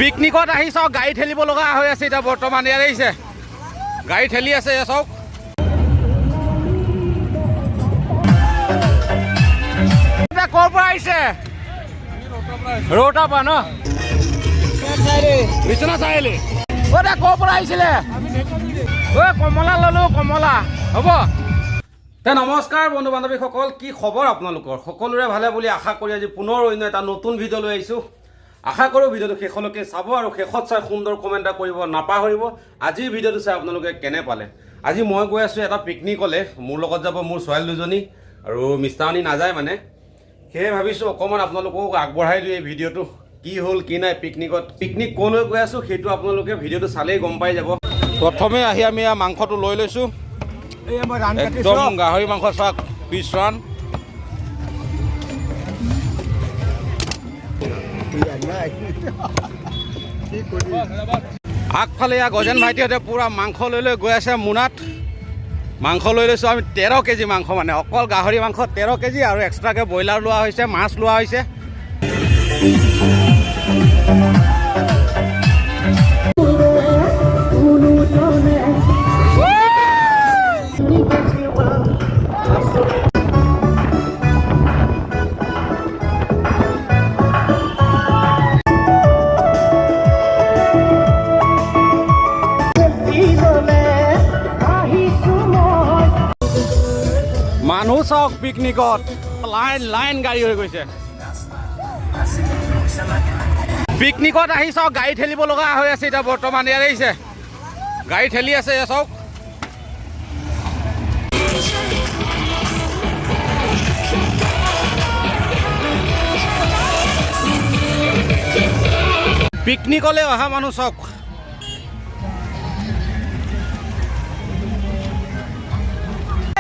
পিকনিকত আহি চাওক গাড়ী ঠেলিব লগা হৈ আছে এতিয়া বৰ্তমান ইয়াত আহিছে গাড়ী ঠেলি আছে চাওক ক'ৰ পৰা আহিছে ৰৌতা পৰা ন বিশ্বনাথ চাৰিআলি ক'ৰ পৰা আহিছিলে কমলা ললো কমলা হ'ব নমস্কাৰ বন্ধু বান্ধৱীসকল কি খবৰ আপোনালোকৰ সকলোৰে ভালে বুলি আশা কৰি আজি পুনৰ অন্য এটা নতুন ভিডিঅ' লৈ আহিছোঁ আশা কৰোঁ ভিডিঅ'টো শেষলৈকে চাব আৰু শেষত চাই সুন্দৰ কমেণ্ট এটা কৰিব নাপাহৰিব আজিৰ ভিডিঅ'টো চাই আপোনালোকে কেনে পালে আজি মই গৈ আছোঁ এটা পিকনিকলৈ মোৰ লগত যাব মোৰ ছোৱালী দুজনী আৰু মিষ্টাৰণী নাযায় মানে সেয়ে ভাবিছোঁ অকণমান আপোনালোকক আগবঢ়াই দিওঁ এই ভিডিঅ'টো কি হ'ল কি নাই পিকনিক ক'লৈ গৈ আছোঁ সেইটো আপোনালোকে ভিডিঅ'টো চালেই গম পাই যাব প্ৰথমে আহি আমি মাংসটো লৈ লৈছোঁ একদম গাহৰি মাংস চাওক পিছ ৰান আগফালে গজেন ভাইটিহঁতে পূৰা মাংস লৈ গৈ আছে মোনাত মাংস লৈ লৈছোঁ আমি 13 কেজি মাংস মানে অকল গাহৰি মাংস 13 কেজি আৰু এক্সট্ৰাকৈ ব্ৰইলাৰ লোৱা হৈছে মাছ লোৱা হৈছে মানুহ চাওক পিকনিকত লাইন গাড়ী হৈ গৈছে পিকনিকত আহি চাওক গাড়ী ঠেলিব লগা হৈ আছে এতিয়া বৰ্তমান ইয়াত আহিছে গাড়ী ঠেলি আছে চাওক পিকনিকলৈ অহা মানুহ চাওক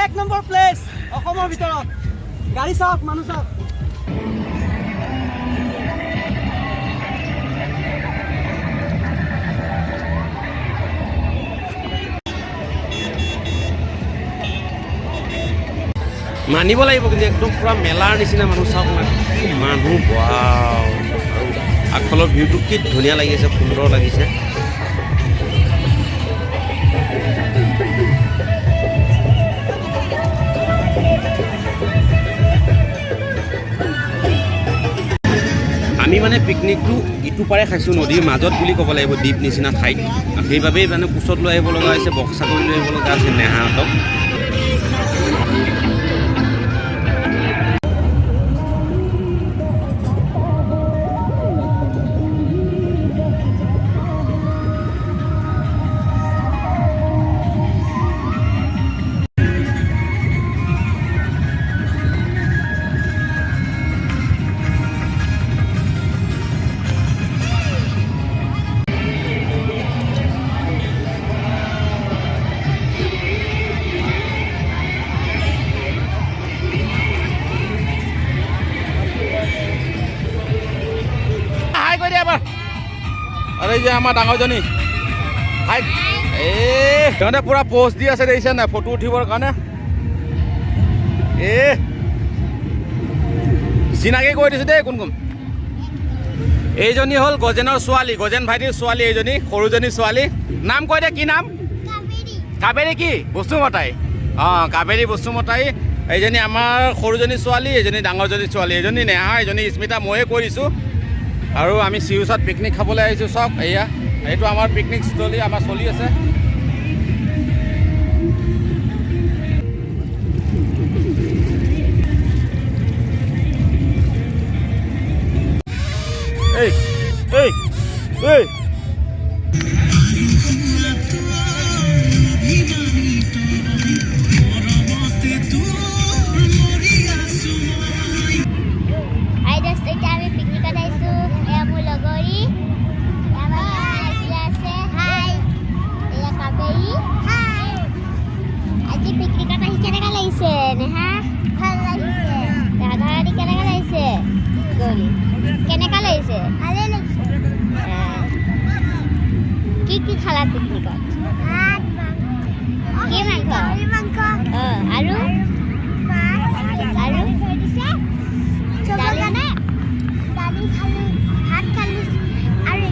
এক নম্বৰ প্লেচ অসমৰ ভিতৰত গাড়ী চাওক মানুহ চাওক মানিব লাগিব কিন্তু একদম পুৰা মেলাৰ নিচিনা মানুহ চাওক মানুহ ৱাও আৰু আগফালৰ ভিউটো কি ধুনীয়া লাগিছে সুন্দৰ লাগিছে আমি মানে পিকনিকটো ইটো পাৰে খাইছোঁ নদীৰ মাজত বুলি ক'ব লাগিব দ্বীপ নিচিনা ঠাইত সেইবাবেই মানে কোচত লৈ আহিব লগা হৈছে বক্সা কৰি লৈ আহিব লগা আছে নেহাহঁতক আৰু এই যে আমাৰ ডাঙৰজনী হাই সিহঁতে পুৰা পোষ্ট দি আছে দেখিছে নাই ফটো উঠিবৰ কাৰণে চিনাকি কৰি দিছোঁ দেই কোন এইজনী হ'ল গজেনৰ ছোৱালী গজেন ভাইটিৰ ছোৱালী এইজনী সৰুজনী ছোৱালী নাম কৈ দে কি নাম কাবেৰী কি বসুমতাই কাবেৰী বসুমতাই এইজনী আমাৰ সৰুজনী ছোৱালী এইজনী ডাঙৰজনী ছোৱালী এইজনী নেহা এইজনী স্মিতা ময়ে কৈ দিছোঁ আৰু আমি চিউচত পিকনিক খাবলৈ আহিছোঁ চাওক এয়া এইটো আমাৰ পিকনিক স্থলী আমাৰ চলি আছে কেনেকা লাগিছে ভালে লাগিছে কি খালা পিকনিকত কি মাংস আৰু দালি খালো ভাত খালো আৰু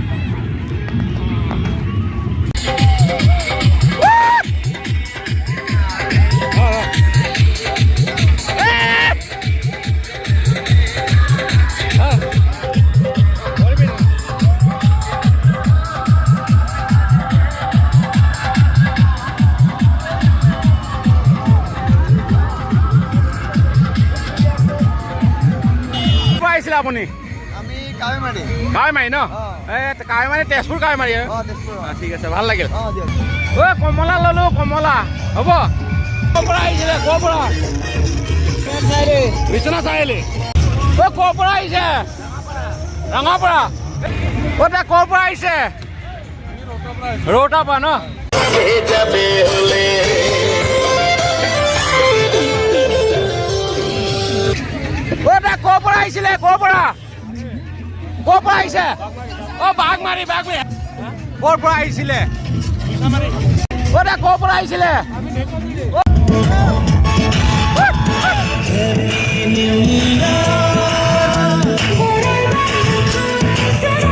আপুনি আমি কাৱৈমাৰী কাৱৈমাৰী ন অঁ। এই কাৱৈমাৰী তেজপুৰ কাৱৈমাৰী অঁ তেজপুৰ ঠিক আছে ভাল লাগিল অঁ দিয়ক ঐ কমলা ল'লো কমলা হ'ব ক'ৰ পৰা আহিছিলে ক'ৰ পৰা বিশ্বনাথ চাৰিআলি ঐ ক'ৰ পৰা আহিছে ৰঙাপাৰা ঐ তে ক'ৰ পৰা আহিছে ৰৌতাৰ পৰা ন ঐ তে ক'ৰ পৰা আহিছিলে ক'ৰ পৰা আহিছে অ বাঘমাৰী ক'ৰ পৰা আহিছিলে ঐ তে ক'ৰ পৰা আহিছিলে